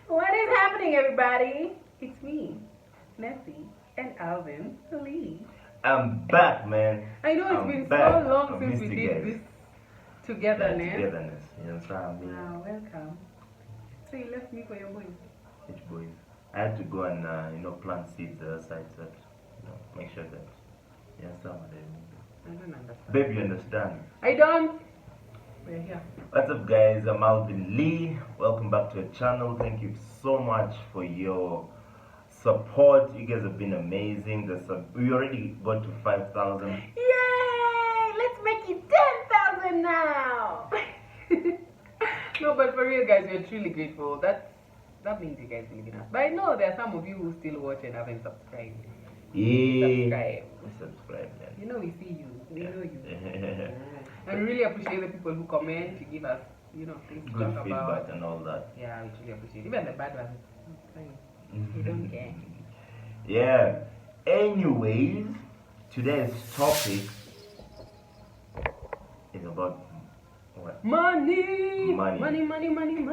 What is happening, everybody? It's me, Nessie, and Alvin Lee. I'm back, man. I know it's I'm been back. so long I since missed we you did guys. this togetherness. Togetherness. You know what I mean? Wow, welcome. So you left me for your boys. Which boys? I had to go and plant seeds aside so that make sure that you understand what I mean. I don't understand. Babe, you understand? I don't. We're here. What's up, guys? I'm Alvin Lee. Welcome back to the channel. Thank you so much for your support. You guys have been amazing. We already got to 5,000. Yay! Let's make it 10,000 now. No, but for real, guys, we're truly grateful. That means you guys believe in us. But I know there are some of you who still watch and haven't subscribed. Yeah. Subscribe, man. You know we see you. We know you. And we really appreciate the people who comment, to give us, things to Good talk feedback about. and all that. Yeah, we truly appreciate it. Even the bad ones. It's fine. We don't care. Yeah. Anyways, today's topic is about what? Money Money management.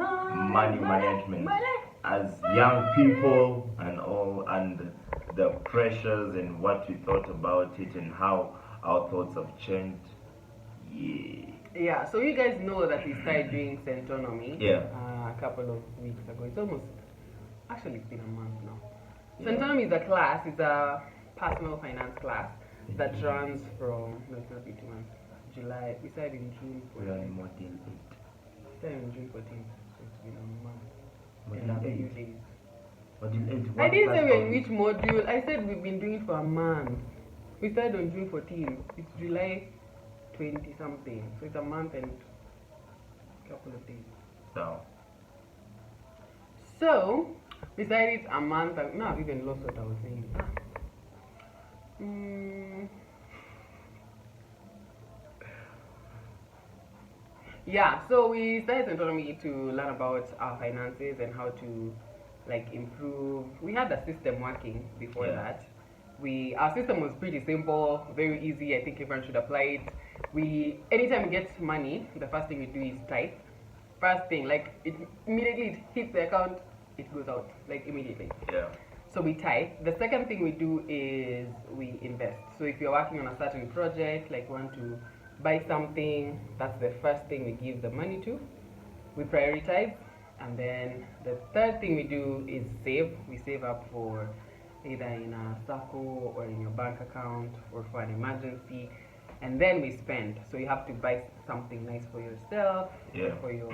Money. As young people and the pressures and what we thought about it and how our thoughts have changed. Yeah, so you guys know that we started doing Centonomy Yeah. a couple of weeks ago. It's been a month now. Yeah. Centonomy is a class, it's a personal finance class that runs from, no, it's not 2 months, July, we started in June We are in 14th. module 8. We started in June 14th, so it's been a month. And Module a few 8. days. Module 8. I didn't say we're in which module, I said we've been doing it for a month. We started on June 14th, it's July 20 something, so it's a month and a couple of days. So we started it a month ago. No, I've even lost what I was saying. Yeah, so we started Centonomy to learn about our finances and how to improve. We had a system working before that. Our system was pretty simple, very easy. I think everyone should apply it. Anytime we get money, the first thing we do is tithe. First thing, immediately it hits the account, it goes out, immediately. Yeah. So we tithe. The second thing we do is we invest. So if you're working on a certain project, want to buy something, that's the first thing we give the money to. We prioritize. And then the third thing we do is save. We save up for either in a circle or in your bank account or for an emergency. And then we spend. So you have to buy something nice for yourself, for your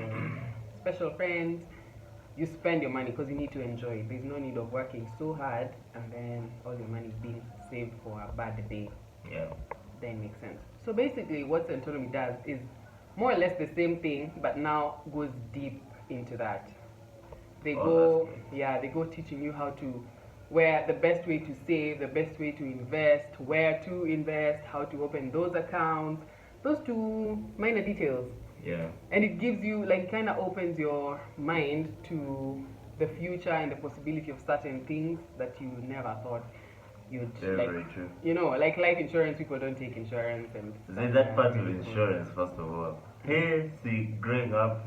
special friends. You spend your money because you need to enjoy it. There's no need of working so hard and then all your money is being saved for a bad day. Yeah. Then makes sense. So basically what Centonomy does is more or less the same thing, but now goes deep into that. They go teaching you where the best way to save, the best way to invest, where to invest, how to open those accounts, those two minor details. Yeah. And it gives you, kind of opens your mind to the future and the possibility of certain things that you never thought you'd Very true. Like life insurance, people don't take insurance and That part of insurance, first of all. Hey, see, growing up,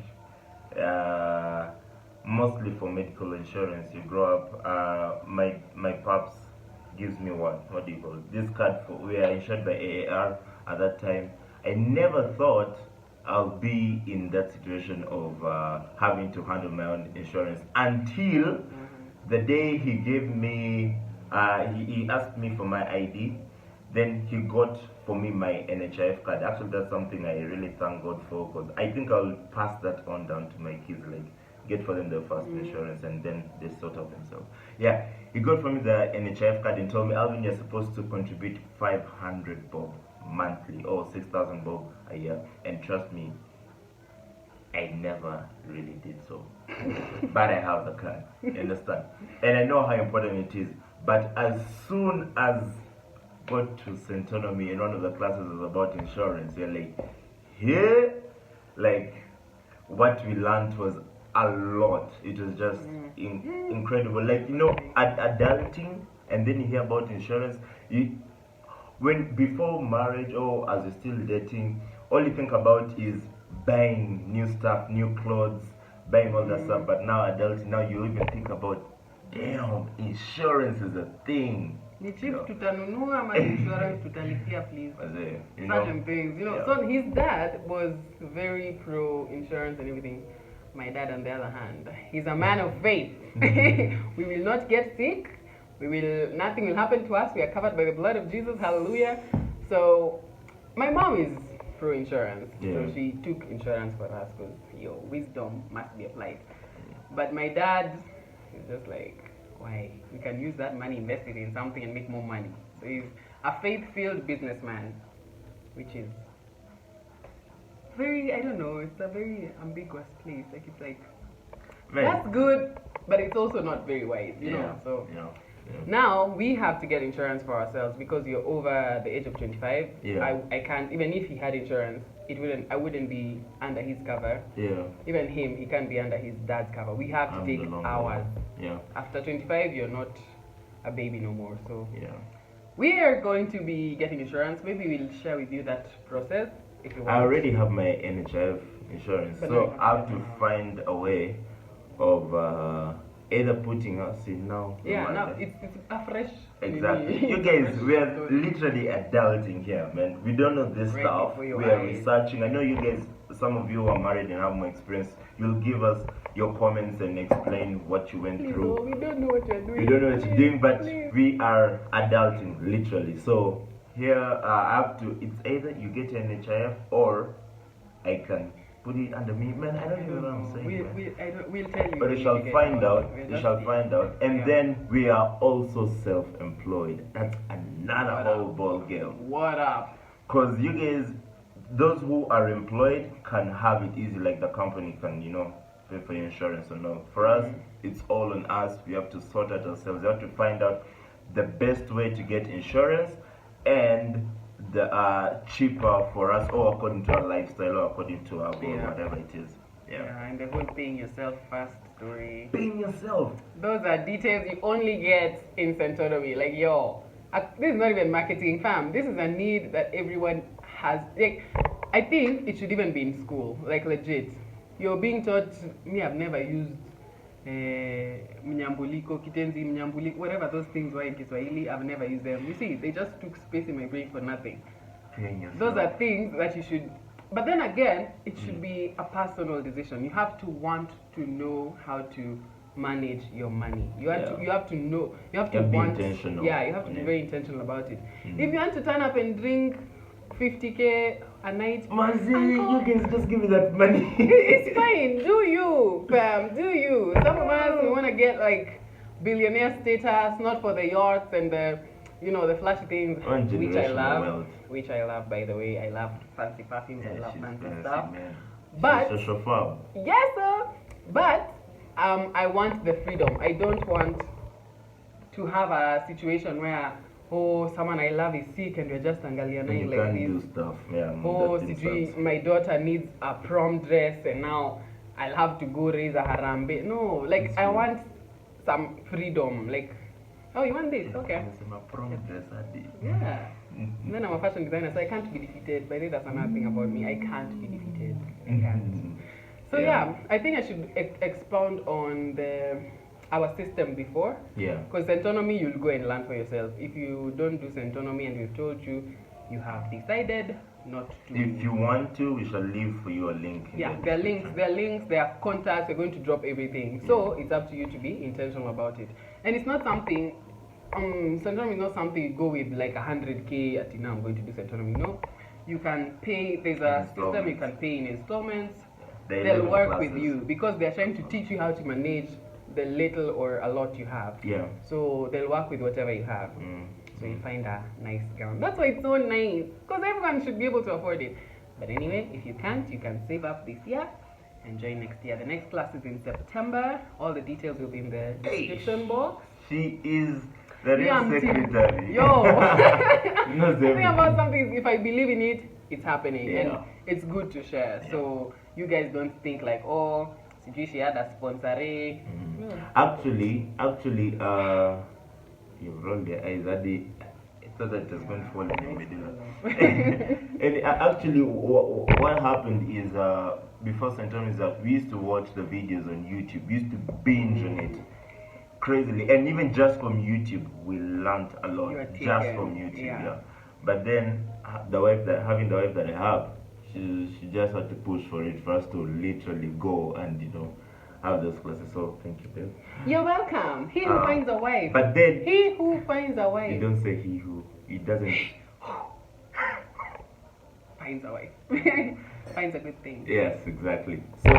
mostly for medical insurance, you grow up, my pops gives me what do you call it? This card we are insured by AAR at that time. I never thought I'll be in that situation of having to handle my own insurance until the day he gave me, he asked me for my ID, then he got for me my NHIF card. Actually, that's something I really thank God for, because I think I'll pass that on down to my kids, get for them the first insurance and then they sort out themselves. Yeah, he got for me the NHIF card and told me, Alvin, you're supposed to contribute 500 bob monthly or 6,000 bob a year, and trust me, I never really did so. But I have the card, you understand? And I know how important it is. But as soon as got to Centonomy and one of the classes was about insurance, you're what we learned was a lot. It was just incredible. Adulting, and then you hear about insurance. Before marriage or as you're still dating, all you think about is buying new stuff, new clothes, buying all that stuff. But now adults, now you even think about, damn, insurance is a thing. Ni chief tutanunua ama insurance tutalipia, please. Certain things, So his dad was very pro insurance and everything. My dad, on the other hand, he's a man of faith. We will not get sick. Nothing will happen to us. We are covered by the blood of Jesus. Hallelujah. So my mom is pro insurance, so she took insurance for us because your wisdom must be applied. But my dad is just like, why? We can use that money, invest it in something, and make more money. So he's a faith-filled businessman, which is very, I don't know, it's a very ambiguous place. Like, it's like, that's good, but it's also not very wise, you know? So now we have to get insurance for ourselves because you're over the age of 25. I can't, even if he had insurance, I wouldn't be under his cover. Even him, he can't be under his dad's cover. We have to take ours. After 25, you're not a baby no more. So we are going to be getting insurance. Maybe we'll share with you that process if you want. I already have my NHIF insurance, so I have to find a way of either putting us in now. Now it's a fresh. Exactly. You guys, we are literally adulting here, man. We don't know this stuff. We are researching. I know you guys, some of you are married and have more experience. You'll give us your comments and explain what you went through. We don't know what you're doing. We don't know what you're doing, but we are adulting, literally. So here, I have to, it's either you get an NHIF or I can put it under me. Man, I don't even know what I'm saying. We'll tell you. But we shall find out. We shall find out. And then we are also self-employed. That's another whole ball game. What up? Because you guys, those who are employed can have it easy, like the company can, pay for your insurance or no. For us, it's all on us. We have to sort it ourselves. We have to find out the best way to get insurance and the cheaper for us, or according to our lifestyle, or according to our goal, whatever it is. And the whole paying yourself first story. Paying yourself. Those are details you only get in Centonomy. Like, this is not even marketing, fam. This is a need that everyone has. Like, I think it should even be in school. Like, legit. You're being taught. Me, I've never used mnyambuliko, kitenzi, mnyambuliko, whatever those things were in Kiswahili. I've never used them. You see, they just took space in my brain for nothing. Those are things that you should. But then again, it should be a personal decision. You have to want to know how to manage your money. You have to know. You have to be want. Intentional. You have to be very intentional about it. If you want to turn up and drink 50K a night, Mazi, you can just give me that money. It's fine. Do you, fam? Do you? Some of us, we want to get like billionaire status, not for the yachts and the flashy things, which I love, by the way. I love fancy perfumes, I love fancy stuff. But, yes, sir. But, I want the freedom. I don't want to have a situation where, someone I love is sick and we're just angalianaing like this. Do stuff. My daughter needs a prom dress and now I'll have to go raise a harambe. No, like, I want some freedom. Like, oh, you want this? Okay. Yeah. And then I'm a fashion designer, so I can't be defeated. By the way, that's another thing about me. I can't be defeated. I can't. So I think I should expound on our system before. Because Centonomy, you'll go and learn for yourself. If you don't do Centonomy and we've told you, you have decided not to. If you want to, we shall leave for you a link. There are links, there are contacts, we're going to drop everything. So it's up to you to be intentional about it. And it's not something, Centonomy is not something you go with like 100K at now I'm going to do Centonomy. No. You can pay, there's a system you can pay in installments. They'll work with you because they're trying to teach you how to manage the little or a lot you have. So they'll work with whatever you have. So you find a nice gown. That's why it's so nice. Because everyone should be able to afford it. But anyway, if you can't, you can save up this year and join next year. The next class is in September. All the details will be in the description box. She is the real secretary. The thing about something is if I believe in it, it's happening. And it's good to share. So you guys don't think like, she had a sponsor. Actually, you've rolled your eyes at the thought that it was going to fall in the middle. Nice. And actually, what happened is before Centonomy is that we used to watch the videos on YouTube. We used to binge on it crazily, and even just from YouTube, we learned a lot You are just taken, from YouTube. yeah. Yeah. But then having the wife that I have, she just had to push for it for us to literally go and have those classes. So thank you, babe. You're welcome. He who finds a wife. But then He who finds a you wife don't say he who. It doesn't. finds a wife. Finds a good thing. Yes, exactly. So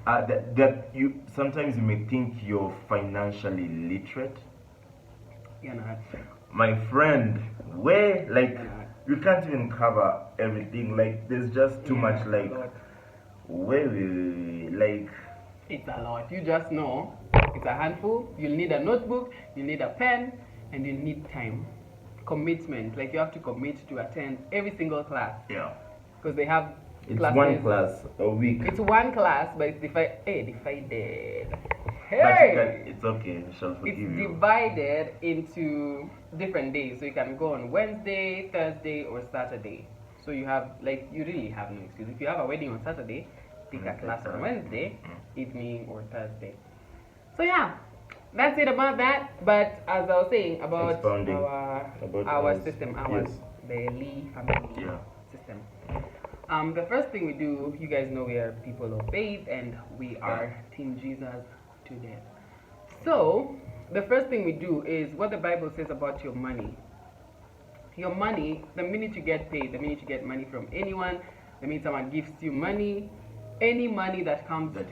that you sometimes you may think you're financially literate. You're not. My friend, where like You're not. you can't even cover everything. Like there's just too much. It's a Like lot. where we like. It's a lot. You just know it's a handful. You'll need a notebook, you need a pen, and you need time. Commitment. Like you have to commit to attend every single class. Yeah. Because they have It's classes. one class a week. It's one class, but it's divided. But Hey! it's okay. I shall forgive It's you. divided into different days. So you can go on Wednesday, Thursday, or Saturday. So you have, like, you really have no excuse. If you have a wedding on Saturday, take a class on Wednesday, evening, or Thursday. So yeah, that's it about that. But as I was saying about Expounding our about our us. system, Yes. the Lee family Yeah. system. The first thing we do, you guys know we are people of faith and we are Team Jesus to death. So, the first thing we do is what the Bible says about your money. Your money, the minute you get paid, the minute you get money from anyone, the minute someone gives you money, any money that comes to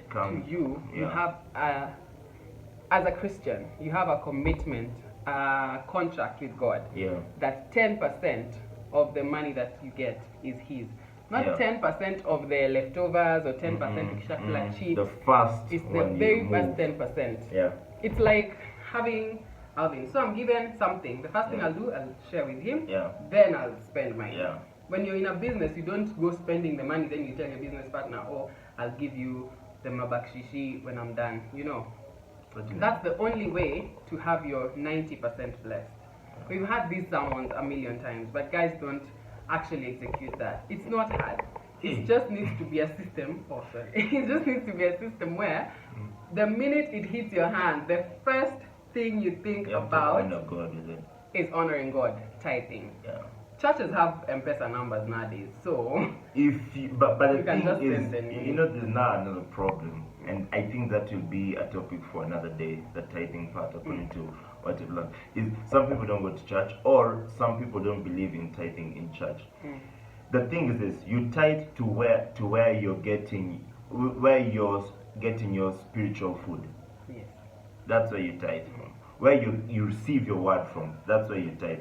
you, you yeah. have, as a Christian, you have a commitment, a contract with God Yeah. that 10% of the money that you get is His. Not Yeah. 10% of the leftovers or 10% ukishakula chips. The first It's the one very you first move. 10%. Yeah. It's like having Alvin. So I'm given something. The first thing I'll do, I'll share with him. Yeah. Then I'll spend mine. Yeah. When you're in a business, you don't go spending the money. Then you tell your business partner, "Oh, I'll give you the mabakshishi when I'm done." You know. That's the only way to have your 90% blessed. We've had these sermons a million times, but guys don't actually execute that. It's not hard. It just needs to be a system. Oh, sorry. It just needs to be a system where the minute it hits your hand, the first thing you think You have about to honor God with it. is honoring God, tithing. Yeah. Churches have M-Pesa numbers nowadays, so If you, but the You can thing just is, send them. there's now another problem, and I think that will be a topic for another day. The tithing part, according to what you've learned, is some people don't go to church, or some people don't believe in tithing in church. The thing is this: you tithe to where you're getting your spiritual food. yes. That's where you tithe from. Where you receive your word from, that's where you tithe.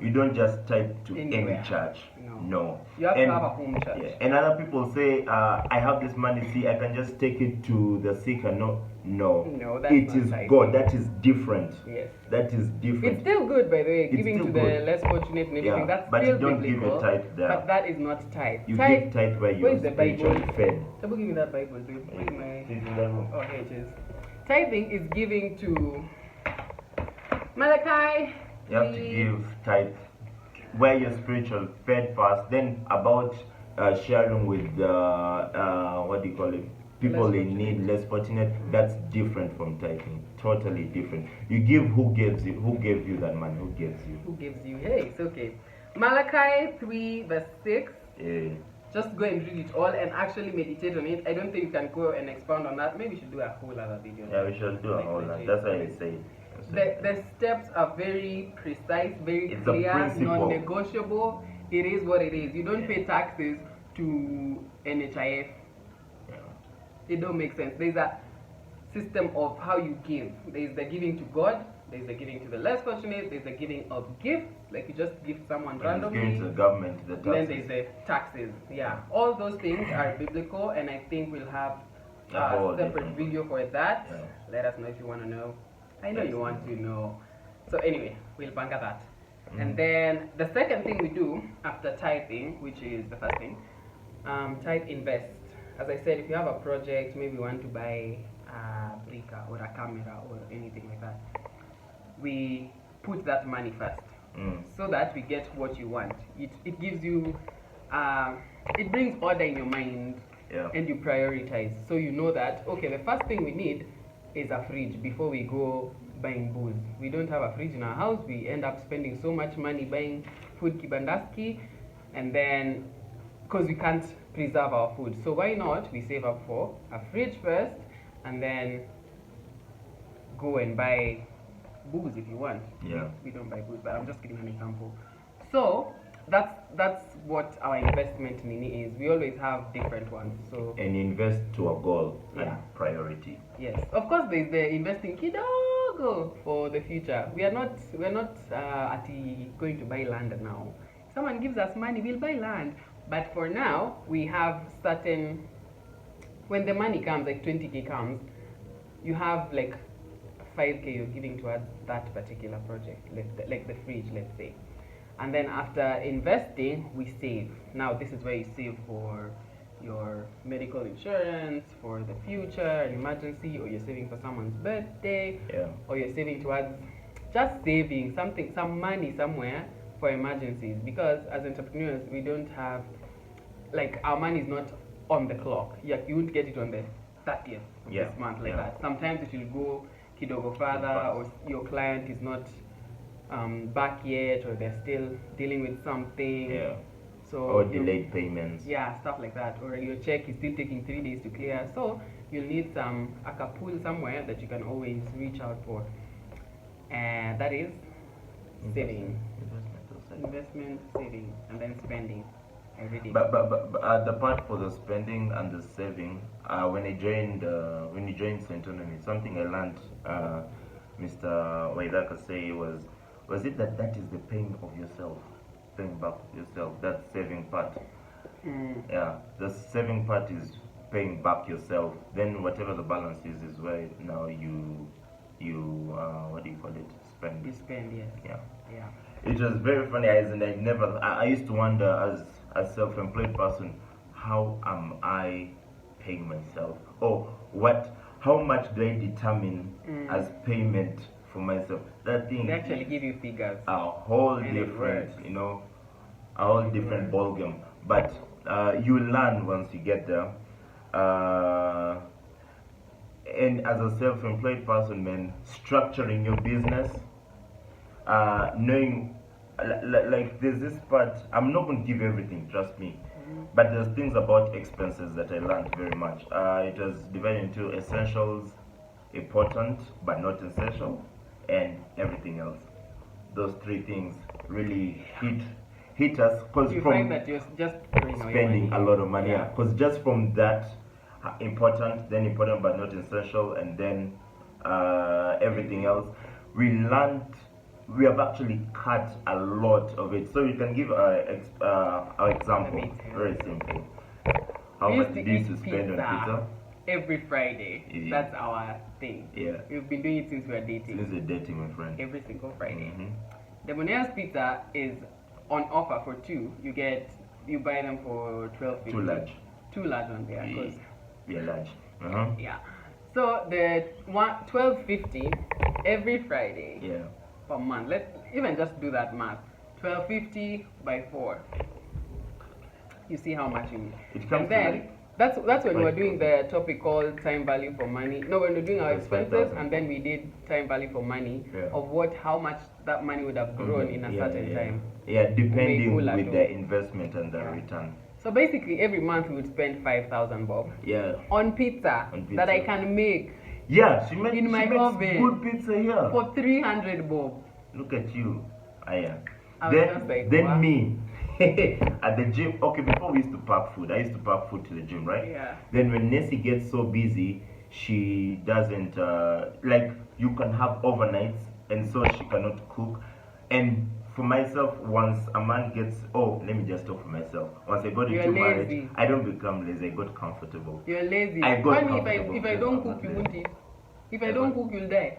You don't just tithe to Anywhere. any church. No. You have to have a home church. Yeah. And other people say, I have this money, see, I can just take it to the sick and no. No, that's It not is tithing. God. That is different. Yes. That is different. It's still good, by the way, It's giving to still the good. less fortunate and everything. Yeah, That's but still you don't give biblical, a tithe there. But that is not tithe. You give tithe where you're Where's the Bible? spiritually fed. Double give me that Bible, babe. Where's my... It's in that room. Oh, here it is. Tithing is giving to Malachi. You have to give tithe where you're spiritual fed first, then about sharing with what do you call it, people Less in need, less fortunate. That's different from tithing, totally different. You give who gave you that money, who gives you. Who gives you? Hey, it's okay. Malachi 3 verse 6. Yeah. Just go and read it all and actually meditate on it. I don't think we can go and expound on that. Maybe we should do a whole other video. Yeah, we should do a whole lot. That's why I say. The steps are very precise, very It's a clear, principle. non-negotiable. It is what it is. You don't pay taxes to NHIF. Yeah. It don't make sense. There's a system of how you give. There's the giving to God. There's the giving to the less fortunate. There's the giving of gifts, like you just give someone And it's randomly. given to the government, the Then taxes. there's the taxes. Yeah, all those things are biblical, and I think we'll have A a whole separate different video for that. Yeah. Let us know if you want to know. I know Yes. you want to know. So anyway, we'll bank at that. Mm. And then the second thing we do after tithing, which is the first thing, tithe invest. As I said, if you have a project, maybe you want to buy a breaker or a camera or anything like that, we put that money first. so that we get what you want. It gives you, it brings order in your mind, and you prioritize. So you know that, okay, the first thing we need is a fridge before we go buying booze. We don't have a fridge in our house. We end up spending so much money buying food kibandaski, and then because we can't preserve our food. So why not we save up for a fridge first, and then go and buy booze if you want. Yeah. We don't buy booze, but I'm just giving an example. So that's what our investment nini is. We always have different ones. So And invest to a goal and Yeah. priority. yes, of course there's the investing kidogo for the future. We're not going to buy land now. If someone gives us money, we'll buy land. But for now, we have certain, when the money comes, like 20K comes, you have like 5K you're giving towards that particular project, like the fridge, let's say. And then after investing, we save. Now this is where you save for your medical insurance, for the future, an emergency, or you're saving for someone's birthday, or you're saving towards just saving something, some money somewhere for emergencies. Because as entrepreneurs, we don't have, like, our money is not on the clock. You won't get it on the 30th of this month like that. Sometimes it will go kidogo further, or your client is not back yet, or they're still dealing with something. So or delayed payments. Yeah, stuff like that. Or your check is still taking 3 days to clear. So you'll need a pool somewhere that you can always reach out for. And that is saving. Investment, saving, and then spending every day. But the part for the spending and the saving, when you joined Centonomy, something I learned, Mr. Waidaka say was it that is the paying of yourself, paying back of yourself, that saving part. Yeah, the saving part is paying back yourself. Then whatever the balance is where now you what do you call it? Spend. You spend, yes. Yeah. It was very funny, and I used to wonder as a self-employed person, how am I paying myself? Or how much do I determine as payment for myself? That thing. They actually give you figures. A whole And it different, works. A whole different ballgame. But you learn once you get there. And as a self-employed person, man, structuring your business, knowing, like there's this part, I'm not going to give everything, trust me, but there's things about expenses that I learned very much. It was divided into essentials, important but not essential, and everything else. Those three things really hit us, because You from find that you're just throwing away spending money. a lot of money, because just from that, important, then important but not essential, and then everything else, we have actually cut a lot of it. So we can give our example, very simple. How We much used to did you eat used to spend on pizza? every Friday. Yeah. That's our thing. Yeah. We've been doing it since we were dating. Since you're dating, my friend. Every single Friday. Mhm. The Moneas pizza is on offer for 2. You buy them for 12.50. Too large. 2 large ones, yeah. 'Cause Yeah, large. yeah. So the 12.50 every Friday Yeah. per month. Let's even just do that math. 12.50 by 4. You see how much you need. It comes And to then like that's when we were doing 5,000. the topic called time value for money. No, when we were doing our That's expenses, 5,000. and then we did time value for money of how much that money would have grown in a certain time. Yeah, depending Umekula with tu. the investment and the return. So basically, every month we would spend 5,000 bob Yeah. on pizza, On that I pizza. can make Yeah, In she my makes oven. good pizza here. for 300 bob. Look at you. Aya. I was just like, Then wow. me at the gym. Okay, before we used to pack food, I used to pack food to the gym, right? Yeah. Then when Nessie gets so busy, she doesn't like, you can have overnights, and so she cannot cook. And for myself, once a man gets, let me just talk for myself. Once I got You're into lazy. marriage, I don't become lazy. I got comfortable. You're lazy. I got Funny, comfortable if I because don't I'm cook, not you lazy. won't eat. If I I don't got- cook, you'll die.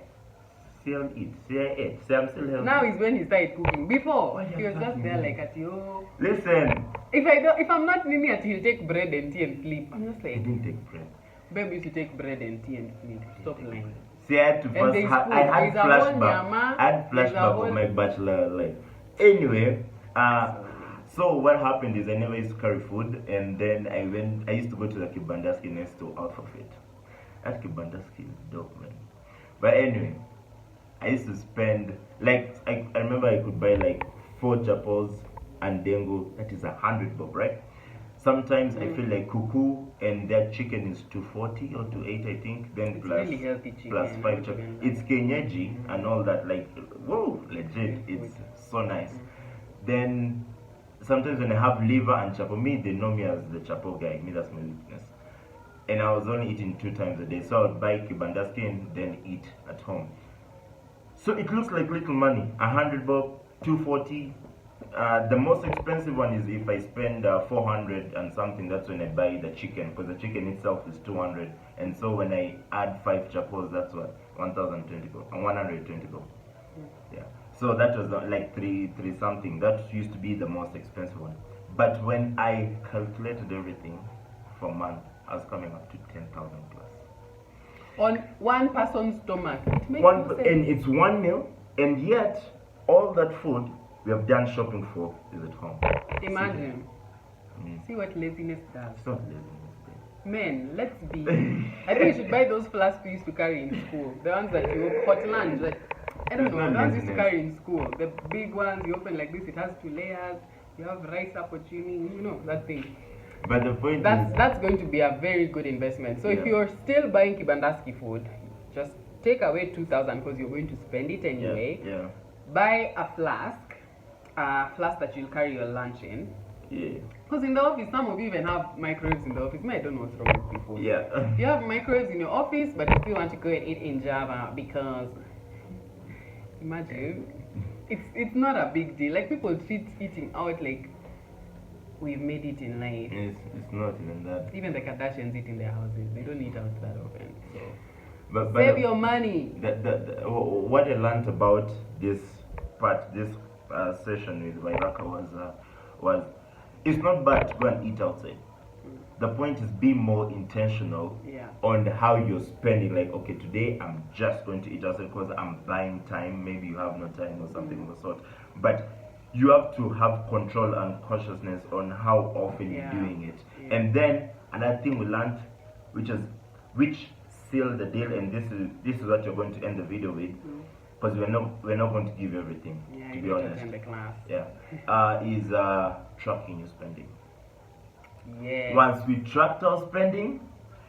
See, I'll eat. See, I ate. See, I'm still healthy. Now is when he started cooking. Before, Why you he was just attacking there me? like at you. Listen, If I'm not near it, he'll take bread and tea and sleep. I'm just I like, didn't take bread. babe used to take bread and tea and sleep. Stop lying. See, I had to And first. there's I food. had There's a whole flashback. nyama, I had there's a flashback whole- of my bachelor life. Anyway, so what happened is I never used to carry food, and then I used to go to the Kibandaski next to out of it. That Kibandaski is dope, man. But anyway, I used to spend like I remember I could buy like 4 chapos and dengu. That is 100 bob, right? Sometimes I feel like cuckoo and that chicken is 240 or 280, I think. Then It's plus really healthy chicken. plus 5 chapos. It's kenyeji and all that. Like whoa, legit. It's so nice. Then sometimes when I have liver and chapo, me they know me as the chapo guy. Me that's my weakness. And I was only eating 2 times a day, so I would buy kibandaski and then eat at home. So it looks like little money. 100 bob, 240. The most expensive one is if I spend 400 and something. That's when I buy the chicken, because the chicken itself is 200. And so when I add 5 chapos, that's what 1,020 bob and 120 bob. Yeah. So that was like three something. That used to be the most expensive one. But when I calculated everything for a month, I was coming up to 10,000 plus. On one person's stomach. It makes One, no sense. and it's 1 meal, and yet all that food we have done shopping for is at home. Imagine. See what laziness does. It's not laziness. Men, let's be. I think you should buy those flasks we used to carry in school. The ones that you hot lunch, like I don't It's know, not the ones you used to laziness. carry in school. The big ones you open like this, it has 2 layers. You have rice opportunity, you know that thing. But the point That's going to be a very good investment. So if Yeah. you're still buying Kibandaski food, just take away 2,000 because you're going to spend it is, anyway. yeah, Buy a flask that you'll carry your lunch in. yeah, Because in the office, some of you even have microwaves in the office. I don't know what's wrong with people. yeah. You have microwaves in your office, but you still want to go and eat in Java because imagine it's not a big deal. Like people treat eating out like we've made it in life. It's not even that. Even the Kardashians eat in their houses. They don't eat out that often. So But save your money. What I learned about this session with Wairaka was it's not bad to go and eat outside. The point is be more intentional Yeah. on how you're spending. Like, okay, today I'm just going to eat outside because I'm buying time. Maybe you have no time or something of the sort. But you have to have control and cautiousness on how often Yeah. you're doing it. Yeah. And then another thing we learned, which sealed the deal, and this is what you're going to end the video with, because we're not going to give everything, Yeah, to you be need to honest. attend the class. Yeah, is tracking your spending. Yeah. Once we tracked our spending,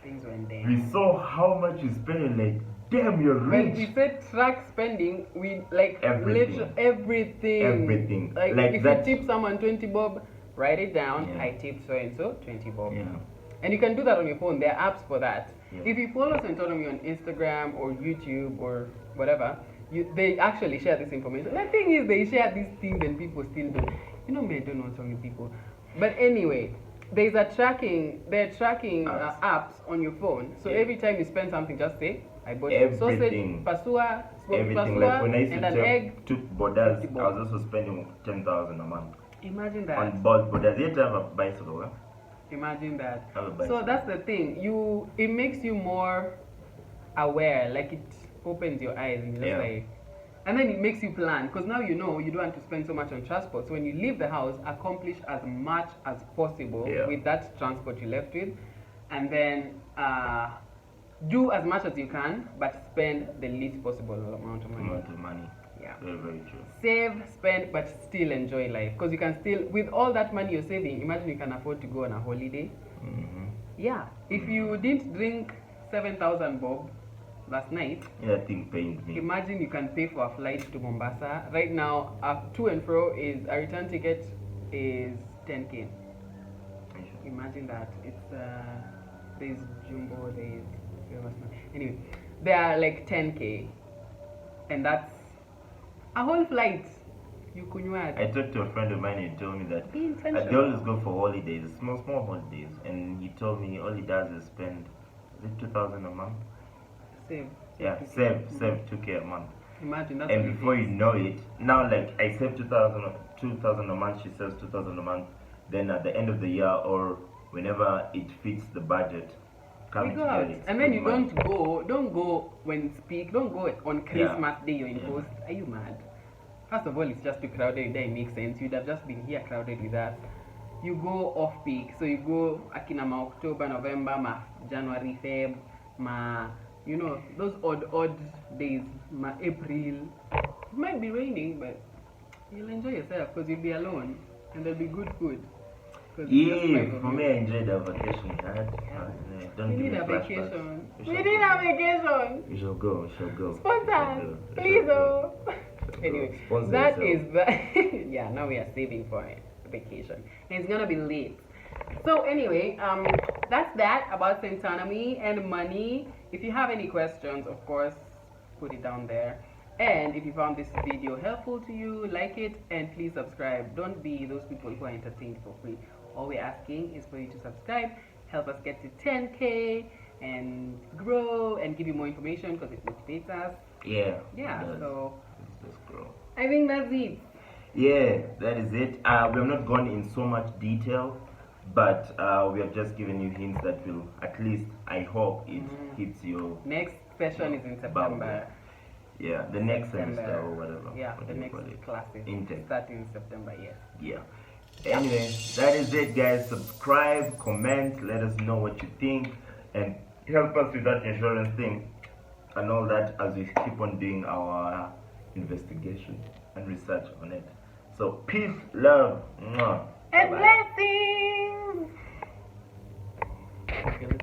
Things went down. we saw how much we spent. Like, damn, you're When we rich. said track spending, we like Everything. everything. Everything. Like, Like if that- you tip someone 20 bob, write it down. Yeah. I tip so and so 20 bob. Yeah. And you can do that on your phone. There are apps for that. Yeah. If you follow Centonomy on Instagram or YouTube or whatever, they actually share this information. The thing is, they share these things and people still don't. You know me, I don't know what's wrong with people. But anyway, they're tracking apps on your phone. So Yeah. every time you spend something, just say, I bought Everything. sausage, pasua, Everything. Like when I used and to an egg. took borders, 50 I was also spending 10,000 a month Imagine that. on both borders. You have to have a bicycle, huh? Imagine that. Have a So bicycle. that's the thing. It makes you more aware. Like it opens your eyes and you're just Yeah. like, and then it makes you plan because now you know you don't want to spend so much on transport. So when you leave the house, accomplish as much as possible Yeah. with that transport you left with, and then do as much as you can, but spend the least possible amount of money. Amount of money. Yeah. Very, very true. Save, spend, but still enjoy life because you can still, with all that money you're saving, imagine you can afford to go on a holiday. Mm-hmm. Yeah, if you didn't drink 7,000 bob last night, Yeah, that thing pained me. imagine you can pay for a flight to Mombasa. Right now, a to and fro is a return ticket is 10k. Imagine that. It's there's Jumbo, there's anyway, they are like 10k, and that's a whole flight. You kunywa. I talked to a friend of mine and he told me that Be they intentional. always go for holidays, small holidays, and he told me all he does is spend, is it 2,000 a month? Save. Yeah, save 2k a month. Imagine that's And what it before is. you know it, now like I save 2,000 a month, she saves 2,000 a month. Then at the end of the year or whenever it fits the budget, We coming go to out, get it, and then you money. don't go when speak, don't go on Christmas Day you're in Yeah. post. Are you mad? First of all, it's just too crowded. It doesn't make sense. You'd have just been here crowded with us. You go off peak, so you go akina ma October, November, ma January, Feb, ma those odd days, ma April. It might be raining, but you'll enjoy yourself because you'll be alone and there'll be good food. Yeah, for me, I enjoyed the vacation we had. Don't We give need me a flashbacks. vacation. We We shall need go. a vacation. We shall go. We shall go. Sponsors, We shall please, go. oh. Anyway, Sponsor that yourself. is the yeah. Now we are saving for a vacation, and it's gonna be late. So anyway, that's that about Centonomy and money. If you have any questions, of course, put it down there. And if you found this video helpful to you, like it and please subscribe. Don't be those people who are entertained for free. All we're asking is for you to subscribe, help us get to 10K and grow and give you more information because it motivates us. Yeah. Yeah, it does. so Let's grow. I think that's it. Yeah, that is it. We have not gone in so much detail, but we have just given you hints that will, at least, I hope it hits your. Next session is in September. Yeah, the next semester or whatever. Yeah, what the do you next call it? classes Intake. start in September, yes. Yeah. Anyway, that is it, guys. Subscribe, comment, let us know what you think, and help us with that insurance thing and all that as we keep on doing our investigation and research on it. So, peace, love, mwah. And Bye-bye. blessings!